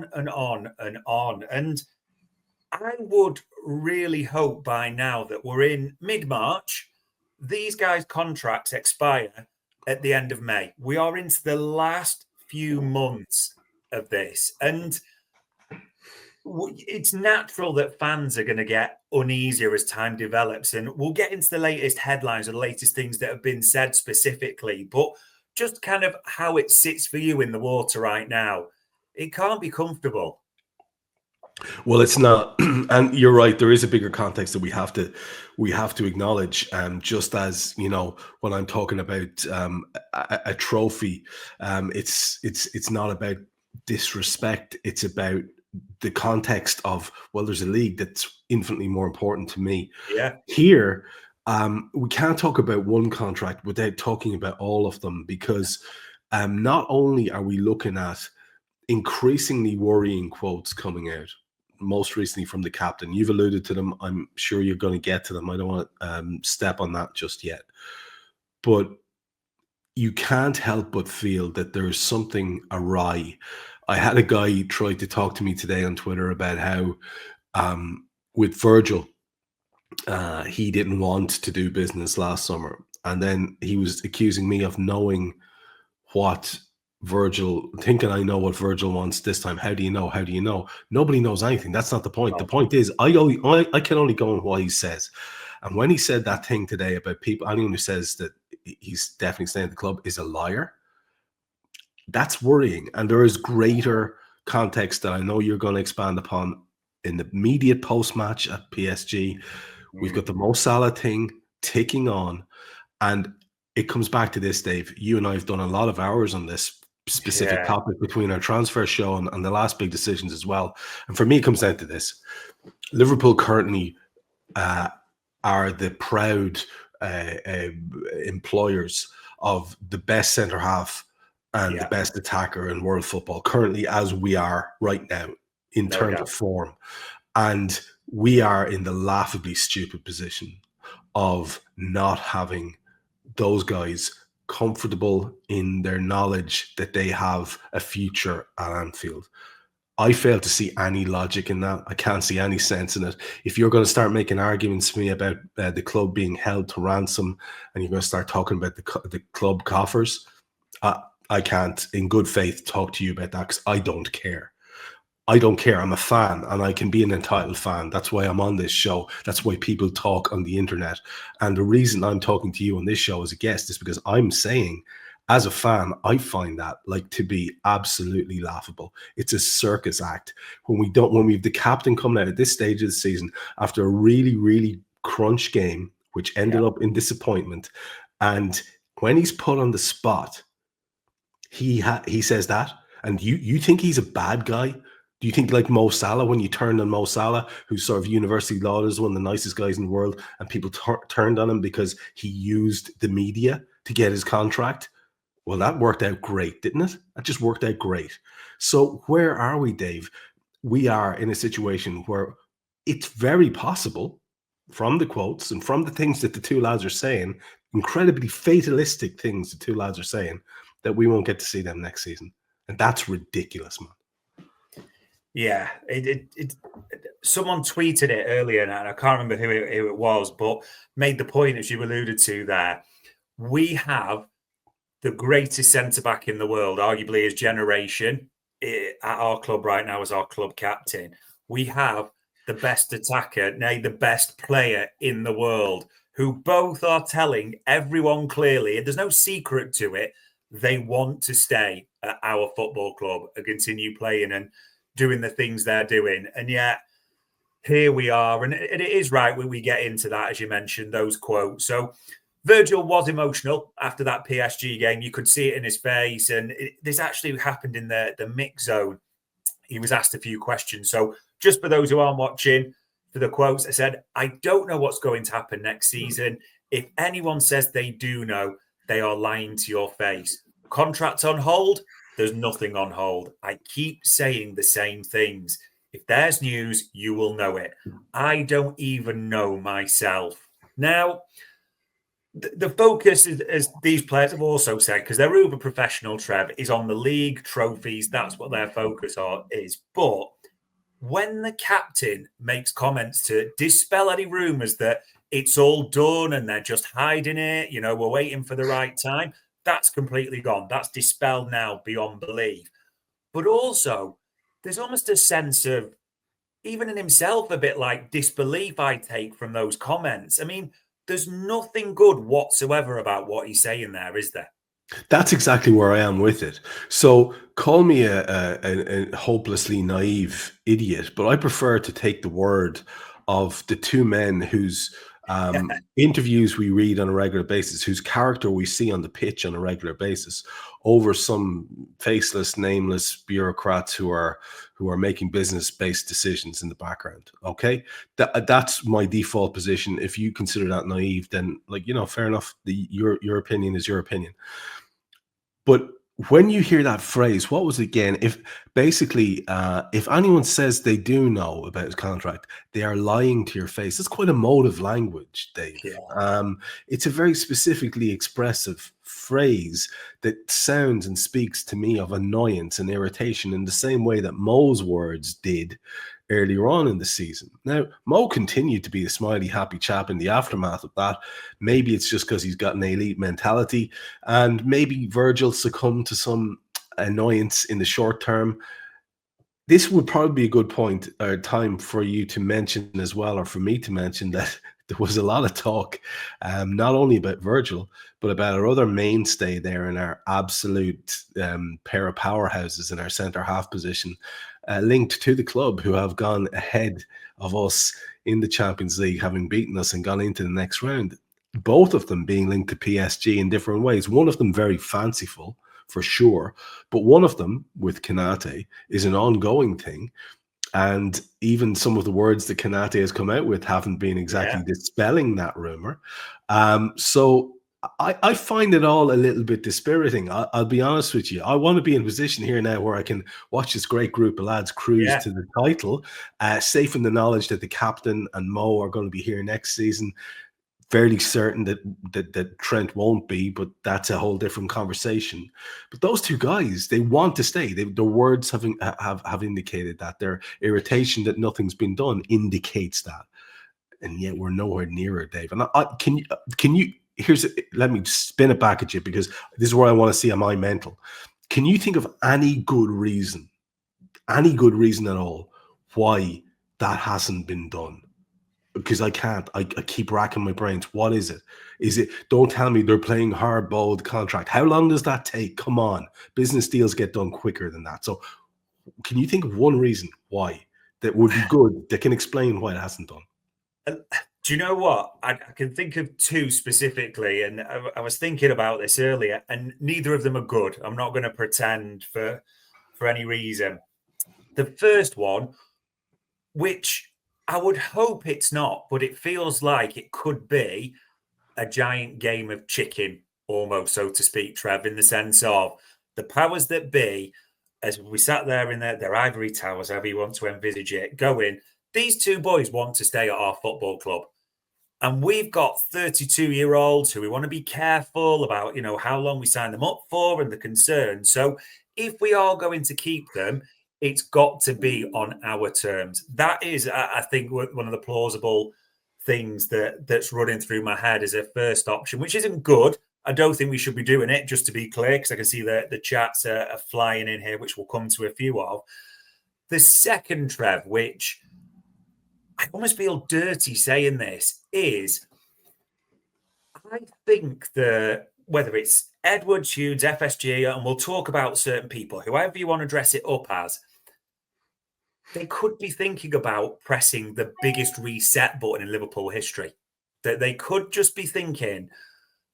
on and on and on. And I would really hope by now that we're in mid-March. These guys' contracts expire at the end of May. We are into the last few months of this. And it's natural that fans are going to get uneasier as time develops. And we'll get into the latest headlines or the latest things that have been said specifically. But just kind of how it sits for you in the water right now, it can't be comfortable. Well, it's not, and you're right. There is a bigger context that we have to acknowledge. Just as when I'm talking about a trophy, it's not about disrespect. It's about the context of, well, there's a league that's infinitely more important to me. Yeah. Here, we can't talk about one contract without talking about all of them, because not only are we looking at increasingly worrying quotes coming out, most recently from the captain. You've alluded to them. I'm sure you're going to get to them. I don't want to step on that just yet. But you can't help but feel that there's something awry. I had a guy try to talk to me today on Twitter about how with Virgil, he didn't want to do business last summer. And then he was accusing me of knowing what Virgil, thinking I know what Virgil wants this time. How do you know? How do you know? Nobody knows anything. That's not the point. The point is I can only go on what he says. And when he said that thing today about people, anyone who says that he's definitely staying at the club is a liar, that's worrying. And there is greater context that I know you're going to expand upon in the immediate post-match at PSG. We've got the Mo Salah thing ticking on. And it comes back to this, Dave. You and I have done a lot of hours on this specific topic between our transfer show and the last big decisions as well. And for me, it comes down to this. Liverpool currently are the proud employers of the best centre-half and the best attacker in world football, currently as we are right now in terms of form. And we are in the laughably stupid position of not having those guys comfortable in their knowledge that they have a future at Anfield. I fail to see any logic in that. I can't see any sense in it. If you're going to start making arguments to me about the club being held to ransom and you're going to start talking about the club coffers, I can't, in good faith, talk to you about that because I don't care. I don't care. I'm a fan and I can be an entitled fan. That's why I'm on this show. That's why people talk on the internet. And the reason I'm talking to you on this show as a guest is because I'm saying, as a fan, I find that to be absolutely laughable. It's a circus act. When we've the captain coming out at this stage of the season after a really, really crunch game, which ended up in disappointment. And when he's put on the spot, he says that. And you think he's a bad guy? Do you think like Mo Salah, when you turned on Mo Salah, who's sort of universally lauded as one of the nicest guys in the world, and people turned on him because he used the media to get his contract? Well, that worked out great, didn't it? That just worked out great. So where are we, Dave? We are in a situation where it's very possible, from the quotes and from the things that the two lads are saying, incredibly fatalistic things the two lads are saying, that we won't get to see them next season. And that's ridiculous, man. Yeah, someone tweeted it earlier, and I can't remember who it was, but made the point, as you alluded to there. We have the greatest centre-back in the world, arguably his generation, at our club right now as our club captain. We have the best attacker, nay, the best player in the world, who both are telling everyone clearly, there's no secret to it, they want to stay at our football club and continue playing and doing the things they're doing. And yet here we are. And it is right when we get into that, as you mentioned, those quotes. So Virgil was emotional after that PSG game. You could see it in his face. And this actually happened in the mix zone. He was asked a few questions. So just for those who aren't watching, for the quotes, I said, I don't know what's going to happen next season. If anyone says they do know, they are lying to your face. Contracts on hold? There's nothing on hold. I keep saying the same things. If there's news, you will know it. I don't even know myself. Now, the focus is, as these players have also said, because they're uber professional, Trev, is on the league trophies. That's what their focus is. But when the captain makes comments to dispel any rumours that it's all done and they're just hiding it, we're waiting for the right time, that's completely gone. That's dispelled now beyond belief. But also, there's almost a sense of, even in himself, a bit like disbelief I take from those comments. I mean, there's nothing good whatsoever about what he's saying there, is there? That's exactly where I am with it. So call me a hopelessly naive idiot, but I prefer to take the word of the two men whose interviews we read on a regular basis, whose character we see on the pitch on a regular basis, over some faceless, nameless bureaucrats who are making business-based decisions in the background. Okay, that's my default position. If you consider that naive, then fair enough. Your opinion is your opinion. But when you hear that phrase, what was it again? If basically, if anyone says they do know about his contract, they are lying to your face. That's quite emotive language, Dave. Yeah. It's a very specifically expressive phrase that sounds and speaks to me of annoyance and irritation in the same way that Mo's words did earlier on in the season. Now, Mo continued to be a smiley, happy chap in the aftermath of that. Maybe it's just because he's got an elite mentality, and maybe Virgil succumbed to some annoyance in the short term. This would probably be a good point or time for you to mention as well, or for me to mention, that there was a lot of talk, not only about Virgil, but about our other mainstay there in our absolute pair of powerhouses in our centre half position, linked to the club, who have gone ahead of us in the Champions League, having beaten us and gone into the next round. Both of them being linked to PSG in different ways. One of them very fanciful, for sure, but one of them, with Konate, is an ongoing thing. And even some of the words that Konate has come out with haven't been exactly dispelling that rumor. So I find it all a little bit dispiriting. I'll be honest with you. I want to be in a position here now where I can watch this great group of lads cruise to the title, safe in the knowledge that the captain and Mo are going to be here next season. Fairly certain that Trent won't be, but that's a whole different conversation. But those two guys, they want to stay. Their words have indicated that. Their irritation that nothing's been done indicates that, and yet we're nowhere near it, Dave. And can you let me spin it back at you, because this is where I want to see, am I mental? Can you think of any good reason at all, why that hasn't been done? Because I can't. I keep racking my brains. What is it? Is it, don't tell me they're playing hardball contract. How long does that take? Come on. Business deals get done quicker than that. So can you think of one reason why that would be good, that can explain why it hasn't done? Do you know what? I can think of two specifically, and I was thinking about this earlier, and neither of them are good. I'm not going to pretend for any reason. The first one, which I would hope it's not, but it feels like it could be a giant game of chicken, almost, so to speak, Trev, in the sense of the powers that be, as we sat there in their ivory towers, however you want to envisage it, going, these two boys want to stay at our football club. And we've got 32-year-olds who we want to be careful about, how long we sign them up for and the concerns. So if we are going to keep them, it's got to be on our terms. That is, I think, one of the plausible things that's running through my head as a first option, which isn't good. I don't think we should be doing it, just to be clear, because I can see the chats are flying in here, which we'll come to a few of. The second, Trev, which I almost feel dirty saying this, is I think whether it's Edwards, Hughes, FSG, and we'll talk about certain people, whoever you want to dress it up as, they could be thinking about pressing the biggest reset button in Liverpool history. That they could just be thinking,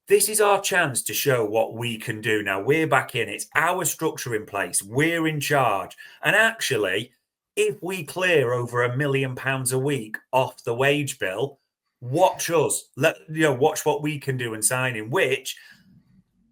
this is our chance to show what we can do. Now we're back in. It's our structure in place. We're in charge. And actually, if we clear over £1 million a week off the wage bill, watch us. Watch what we can do in signing, which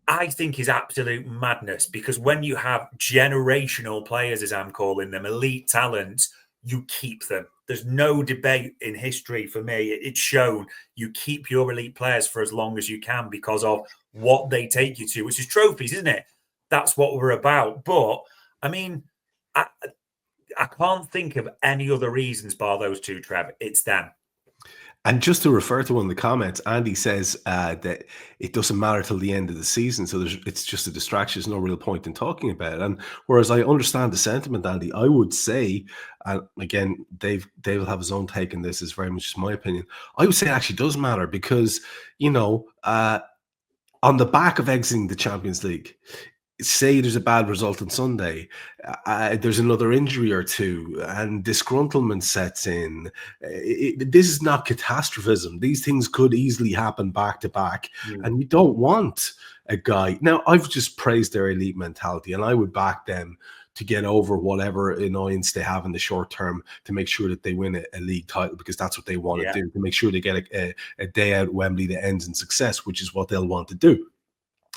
I think is absolute madness, because when you have generational players, as I'm calling them, elite talents, you keep them. There's no debate in history for me. It's shown you keep your elite players for as long as you can because of what they take you to, which is trophies, isn't it? That's what we're about. But I mean, I can't think of any other reasons bar those two, Trev. It's them. And just to refer to one of the comments, Andy says that it doesn't matter till the end of the season, so it's just a distraction. There's no real point in talking about it. And whereas I understand the sentiment, Andy, I would say, and again, Dave will have his own take on this. Is very much my opinion. I would say it actually does matter because on the back of exiting the Champions League, say there's a bad result on Sunday, there's another injury or two, and disgruntlement sets in. This is not catastrophism. These things could easily happen back to back, and you don't want a guy. Now, I've just praised their elite mentality, and I would back them to get over whatever annoyance they have in the short term to make sure that they win a league title, because that's what they want to do, to make sure they get a day out at Wembley that ends in success, which is what they'll want to do.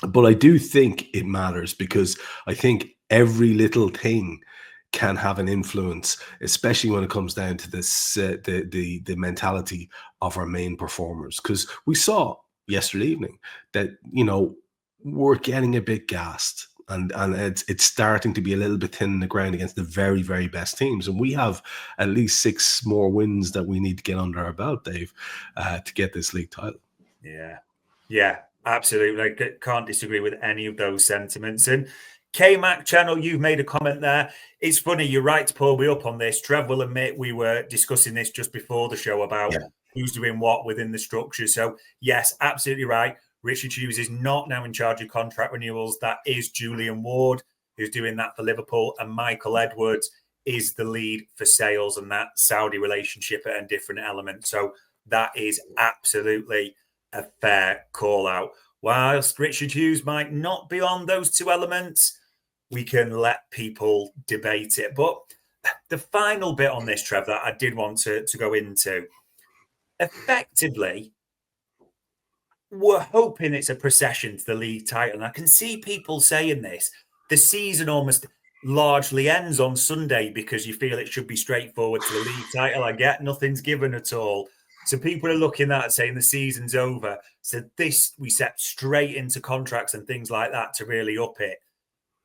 But I do think it matters because I think every little thing can have an influence, especially when it comes down to this the mentality of our main performers. Because we saw yesterday evening that we're getting a bit gassed, and it's starting to be a little bit thin in the ground against the very, very best teams. And we have at least 6 more wins that we need to get under our belt, Dave, to get this league title. Yeah. Absolutely. I can't disagree with any of those sentiments. And K-Mac channel, you've made a comment there. It's funny, you're right to pull me up on this. Trev will admit we were discussing this just before the show about who's doing what within the structure. So, yes, absolutely right. Richard Hughes is not now in charge of contract renewals. That is Julian Ward, who's doing that for Liverpool. And Michael Edwards is the lead for sales and that Saudi relationship and different elements. So that is absolutely a fair call out. Whilst Richard Hughes might not be on those two elements, we can let people debate it. But the final bit on this, Trev, that I did want to go into, effectively, we're hoping it's a procession to the league title. And I can see people saying this. The season almost largely ends on Sunday because you feel it should be straightforward to the league title. I get nothing's given at all. So people are looking at it saying the season's over. So this, we set straight into contracts and things like that to really up it.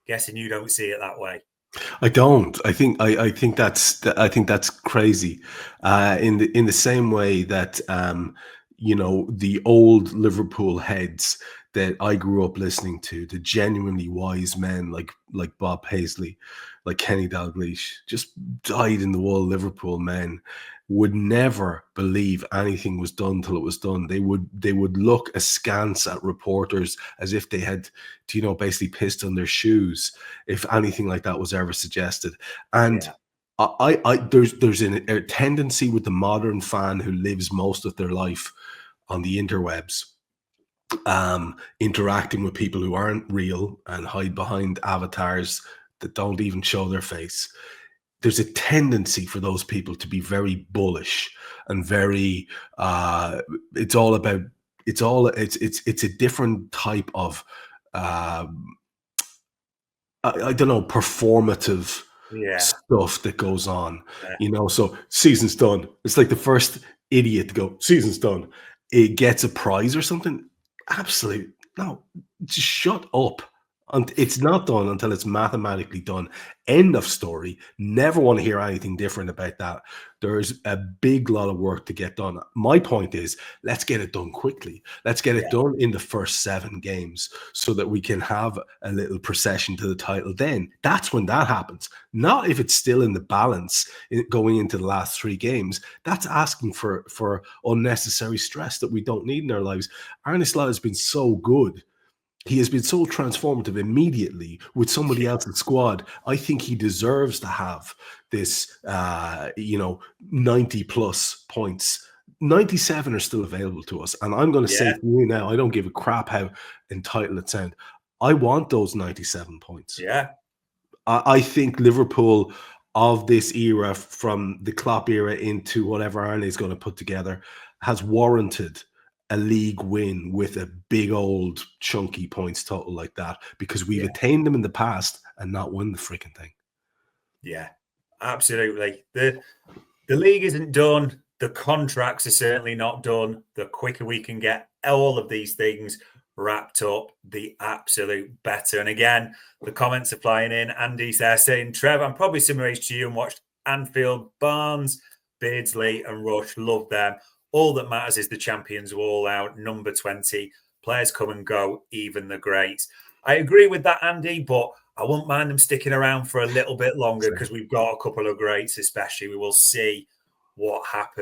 Guessing you don't see it that way. I don't. I think that's crazy. In the same way that the old Liverpool heads that I grew up listening to, the genuinely wise men like Bob Paisley, like Kenny Dalglish, just dyed in the wool Liverpool men, would never believe anything was done till it was done. They would look askance at reporters as if they had, basically pissed on their shoes if anything like that was ever suggested. And there's a tendency with the modern fan who lives most of their life on the interwebs, interacting with people who aren't real and hide behind avatars that don't even show their face. There's a tendency for those people to be very bullish and very it's a different type of I don't know, performative stuff that goes on. So season's done. It's like the first idiot to go, season's done. It gets a prize or something. Absolutely no. Just shut up. And it's not done until it's mathematically done. End of story. Never want to hear anything different about that. There's a big lot of work to get done. My point is, let's get it done quickly. Let's get it done in the first 7 games so that we can have a little procession to the title. Then that's when that happens. Not if it's still in the balance going into the last 3 games. That's asking for unnecessary stress that we don't need in our lives. Arne Slot has been so good. He has been so transformative immediately with somebody else's squad. I think he deserves to have this, 90 plus points. 97 are still available to us. And I'm going to say to you now, I don't give a crap how entitled it sounds. I want those 97 points. Yeah. I think Liverpool of this era, from the Klopp era into whatever Arne is going to put together, has warranted a league win with a big old chunky points total like that, because we've attained them in the past and not won the freaking thing. Yeah, absolutely. The league isn't done. The contracts are certainly not done. The quicker we can get all of these things wrapped up, the absolute better. And again, the comments are flying in. Andy's there saying, Trev, I'm probably similar age to you and watched Anfield, Barnes, Beardsley and Rush. Love them. All that matters is the champions are all out. Number 20. Players come and go, even the greats. I agree with that, Andy, but I wouldn't mind them sticking around for a little bit longer because we've got a couple of greats, especially. We will see what happens.